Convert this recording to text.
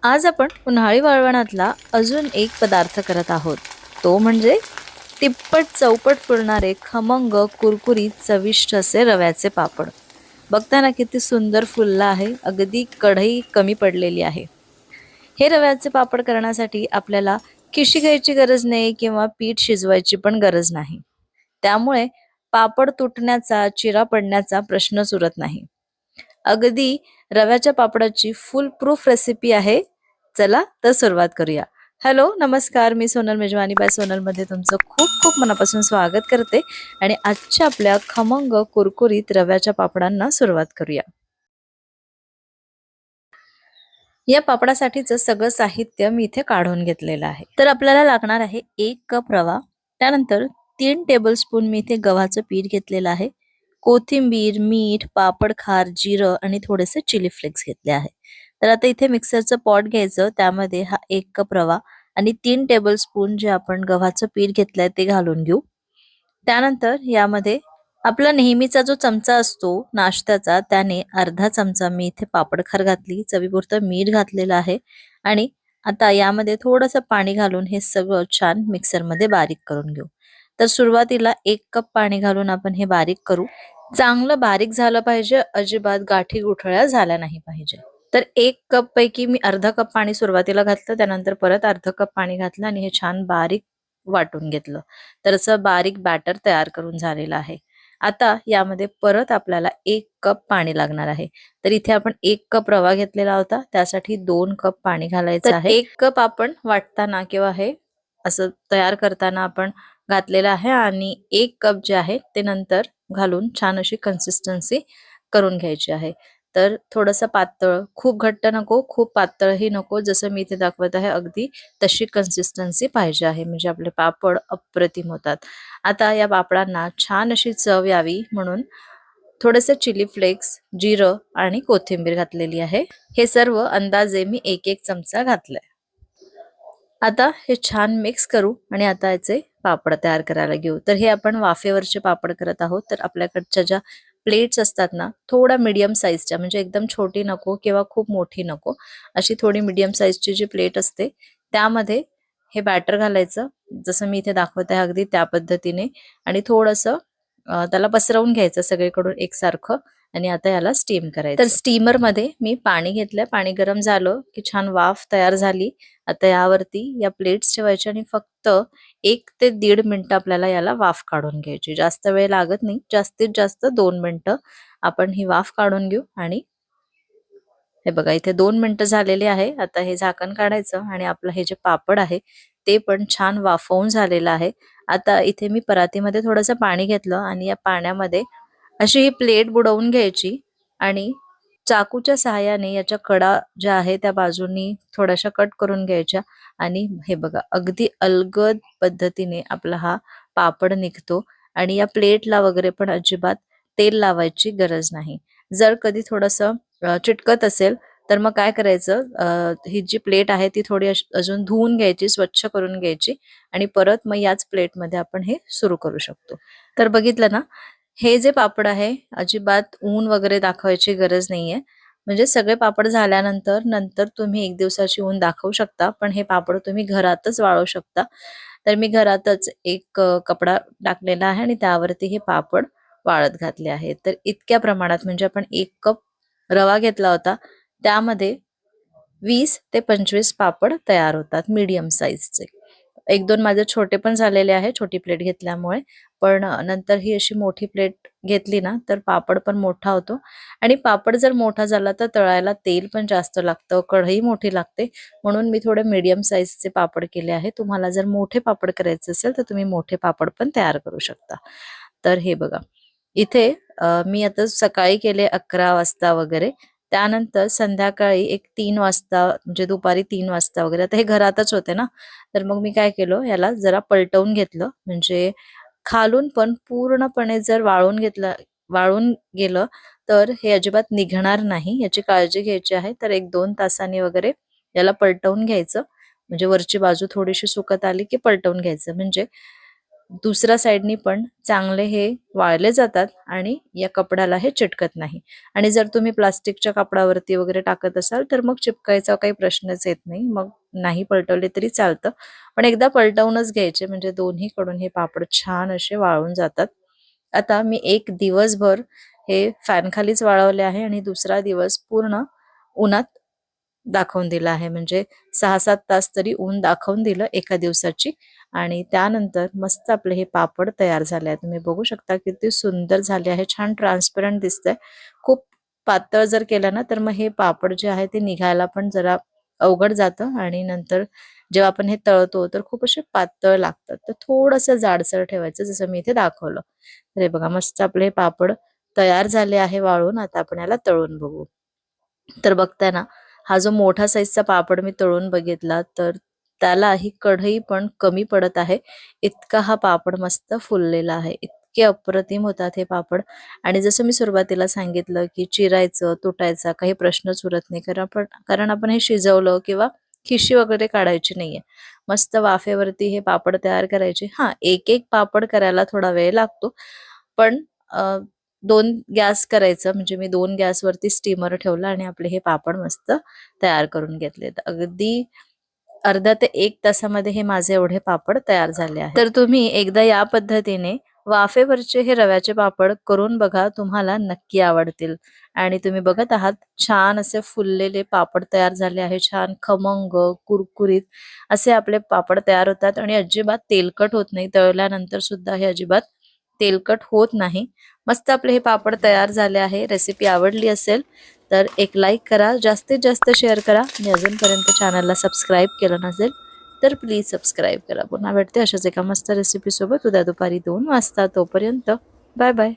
आज आपण उन्हाळी वळवणातला अजून एक पदार्थ करत आहोत. तो म्हणजे तिप्पट चौपट फुलणारे खमंग कुरकुरीत चविष्ट असे रव्याचे पापड. बघताना किती सुंदर फुलला आहे. अगदी कढई कमी पडलेली आहे. हे रव्याचे पापड करण्यासाठी आपल्याला खिशी घ्यायची गरज नाही किंवा पीठ शिजवायची पण गरज नाही. त्यामुळे पापड तुटण्याचा, चिरा पडण्याचा प्रश्नच उरत नाही. अगदी रव्याच्या पापडाची फुल प्रूफ रेसिपी आहे. चला तर सुरुवात करूया. हॅलो, नमस्कार. मी सोनल मेजवानी बाय सोनल मध्ये तुमचं खूप खूप मनापासून स्वागत करते आणि आजच्या आपल्या खमंग कुरकुरीत रव्याच्या पापडांना सुरुवात करूया. या पापडासाठीचं सगळं साहित्य मी इथे काढून घेतलेलं आहे. तर आपल्याला लागणार आहे 1 कप रवा, त्यानंतर 3 टेबलस्पून मी इथे गव्हाचं पीठ घेतलेलं आहे, कोथिंबीर, मीठ, पापड खार, जिरं आणि थोडेसे चिली फ्लेक्स घेतले आहे. तर आता इथे मिक्सरचं पॉट घ्यायचं, त्यामध्ये हा 1 कप रवा आणि 3 टेबलस्पून जे आपण गव्हाचं पीठ घेतलंय ते घालून घेऊ. त्यानंतर यामध्ये आपला नेहमीचा जो चमचा असतो नाश्त्याचा, त्याने अर्धा चमचा मी इथे पापड खार घातली, चवीपुरतं मीठ घातलेलं आहे आणि आता यामध्ये थोडंसं पाणी घालून हे सगळं छान मिक्सरमध्ये बारीक करून घेऊ. तर सुरुवातीला 1 कप पाणी घालून आपण हे बारीक करू. चांगलं बारीक झालं पाहिजे, अजिबात गाठी गुठळ्या झाल्या नाही पाहिजे. तर 1 कप पैकी मी अर्धा कप पाणी सुरुवातीला घातलं, त्यानंतर परत अर्धा कप पाणी घातलं आणि हे छान बारीक वाटून घेतलं. तर असं बारीक बॅटर तयार करून झालेलं आहे. आता यामध्ये परत आपल्याला 1 कप पाणी लागणार आहे. तर इथे आपण 1 कप रवा घेतलेला होता, त्यासाठी 2 कप पाणी घालायचं आहे. 1 कप आपण वाटताना किंवा हे असं तयार करताना आपण घातलेलं आहे आणि 1 कप जे आहे ते नंतर घालून छान अशी कन्सिस्टन्सी करून घ्यायची आहे. तर थोडंसं पातळ, खूप घट्ट नको, खूप पातळही नको, जसं मी इथे दाखवत आहे अगदी तशी कन्सिस्टन्सी पाहिजे आहे, म्हणजे आपले पापड अप्रतिम होतात. आता या पापडांना छान अशी चव यावी म्हणून थोडेसे चिली फ्लेक्स, जिरं आणि कोथिंबीर घातलेली आहे. हे सर्व अंदाजे मी 1-1 चमचा घातलंय. आता हे छान मिक्स करू आणि आता याचे पापड तयार करायला घेऊ. तर हे आपण वाफेवरचे पापड करत आहोत. तर आपल्याकडच्या ज्या प्लेट्स असतात ना, थोडा मीडियम साईजच्या, म्हणजे एकदम छोटी नको किंवा खूप मोठी नको, अशी थोडी मीडियम साईजची जी प्लेट असते त्यामध्ये हे बॅटर घालायचं, जसं मी इथे दाखवत आहे अगदी त्या पद्धतीने, आणि थोडंसं त्याला पसरवून घ्यायचं सगळीकडून एकसारखं आणि आता याला स्टीम करायचं. तर स्टीमर मध्ये मी पाणी घेतलंय. पाणी गरम झालं की छान वाफ तयार झाली. आता यावरती या प्लेट्स ठेवायच्या आणि फक्त 1 ते 1.5 मिनिटं आपल्याला याला वाफ काढून घ्यायची. जास्त वेळ लागत नाही, जास्तीत जास्त 2 मिनिटं आपण ही वाफ काढून घेऊ. आणि हे बघा इथे 2 मिनिटं झालेले आहे. आता हे झाकण काढायचं आणि आपलं हे जे पापड आहे ते पण छान वाफवून झालेलं आहे. आता इथे मी परातीमध्ये थोडंसं पाणी घेतलं आणि या पाण्यामध्ये अशी ही प्लेट बुडवून घ्यायची आणि चाकूच्या सहाय्याने याच्या कडा ज्या आहे त्या बाजूनी थोड्याशा कट करून घ्यायच्या आणि हे बघा अगदी अलगद पद्धतीने आपला हा पापड निघतो आणि या प्लेटला वगैरे पण अजिबात तेल लावायची गरज नाही. जर कधी थोडंसं चिटकत असेल तर मग काय करायचं, ही जी प्लेट आहे ती थोडी अजून धुवून घ्यायची, स्वच्छ करून घ्यायची आणि परत मग याच प्लेटमध्ये आपण हे सुरू करू शकतो. तर बघितलं ना, हे जे पापड आहे अजिबात ऊन वगैरे दाखवायची गरज नाहीये. म्हणजे सगळे पापड झाल्यानंतर नंतर तुम्ही 1 दिवसाची ऊन दाखवू शकता, पण हे पापड तुम्ही घरातच वाळवू शकता. तर मी घरातच एक कपडा टाकलेला आहे आणि त्यावरती हे पापड वाळत घातले आहेत. तर इतक्या प्रमाणात, म्हणजे आपण 1 कप रवा घेतला होता त्यामध्ये 20 ते 25 पापड तयार होतात मीडियम साईजचे. 1-2 माझे छोटे पण झालेले आहे छोटी प्लेट घेतल्यामुळे. पण नंतर ही अशी मोठी प्लेट घेतली ना तर पापड पण मोठा होतो आणि पापड जर मोठा झाला तर तळायला तेल पण जास्त लागतं, कढई मोठी लागते, म्हणून मी थोडे मीडियम साईजचे पापड केले आहे. तुम्हाला जर मोठे पापड करायचे असेल तर तुम्ही मोठे पापड पण तयार करू शकता. तर हे बघा इथे मी आता सकाळी केले 11 वाजता वगैरे, त्यानंतर संध्याकाळी एक 3 वाजता, म्हणजे दुपारी 3 वाजता वगैरे, आता हे घरातच होते ना, तर मग मी काय केलं, याला जरा पलटवून घेतलं, म्हणजे खालून पण पूर्णपणे जर वाळून गेलं तर हे अजिबात निघणार नाही, याची काळजी घ्यायची आहे. तर 1-2 तासांनी वगैरे याला पलटवून घ्यायचं, म्हणजे वरची बाजू थोडीशी सुकत आली की पलटवून घ्यायचं, म्हणजे दुसऱ्या साईडनी पण चांगले हे वाळले जातात आणि या कपड्याला हे चिटकत नाही. आणि जर तुम्ही प्लास्टिकच्या कपडावरती वगैरे टाकत असाल तर मग चिपकायचा काही प्रश्नच येत नाही, मग नाही पलटवले तरी चालतं. पण एकदा पलटवूनच घ्यायचे म्हणजे दोन्हीकडून हे पापड छान असे वाळून जातात. आता मी एक दिवसभर हे फॅन खालीच वाळवले आहे आणि दुसरा दिवस पूर्ण उन्हात दाखवून दिला आहे. म्हणजे 6-7 तास तरी ऊन दाखवून दिलं एका दिवसाची आणि त्यानंतर मस्त आपले हे पापड तयार झाले आहेत. तुम्ही बघू शकता किती सुंदर झाले आहे. छान ट्रान्सपरंट दिसतंय. खूप पातळ जर केलं ना तर मग हे पापड जे आहे ते निघायला पण जरा अवघड जातं आणि नंतर जेव्हा आपण हे तळतो तर खूप असे पातळ लागतात. तर थोडंसं जाडसर ठेवायचं जसं मी इथे दाखवलं. तर हे बघा मस्त आपले हे पापड तयार झाले आहे वाळून. आता आपण याला तळून बघू. तर बघताय ना, हा जो मोठा साईजचा पापड मी तळून बघितला तर त्याला ही कढई पण कमी पडत आहे. इतका हा पापड मस्त फुललेला आहे. इतके अप्रतिम होतात हे पापड आणि जसं मी सुरुवातीला सांगितलं, की चिरायचं, तुटायचा काही प्रश्नच उरत नाही. कारण आपण हे शिजवलं किंवा खिशी वगैरे काढायची नाहीये. मस्त वाफेवरती हे पापड तयार करायचे. हां, एक-एक पापड करायला थोडा वेळ लागतो. पण 2 गॅस करायचं म्हणजे मी 2 गॅसवरती स्टीमर ठेवलं आणि आपले हे पापड मस्त तयार करून घेतलेत. अगदी अर्धा ते 1 तासामध्ये हे माझे एवढे पापड तयार झाले आहेत. तर तुम्ही एकदा या पद्धतीने वाफेवरचे हे रव्याचे पापड करून बघा. तुम्हाला नक्की आवडतील. आणि तुम्ही बघत आहात छान असे फुललेले पापड तयार झाले आहे. छान खमंग, कुरकुरीत असे आपले पापड तयार होतात आणि अजिबात तेलकट होत नाही. तळल्यानंतर सुद्धा हे अजिबात तेलकट होत नाही. मस्त आपले हे पापड तयार झाले आहे. रेसिपी आवडली असेल तर एक लाईक करा, जास्तीत जास्त शेअर करा आणि अजूनपर्यंत चॅनलला सबस्क्राईब केलं नसेल तर प्लीज सबस्क्राईब करा. पुन्हा भेटते अशाच एका मस्त रेसिपी सोबत उद्या दुपारी 2 वाजता. तोपर्यंत बाय बाय.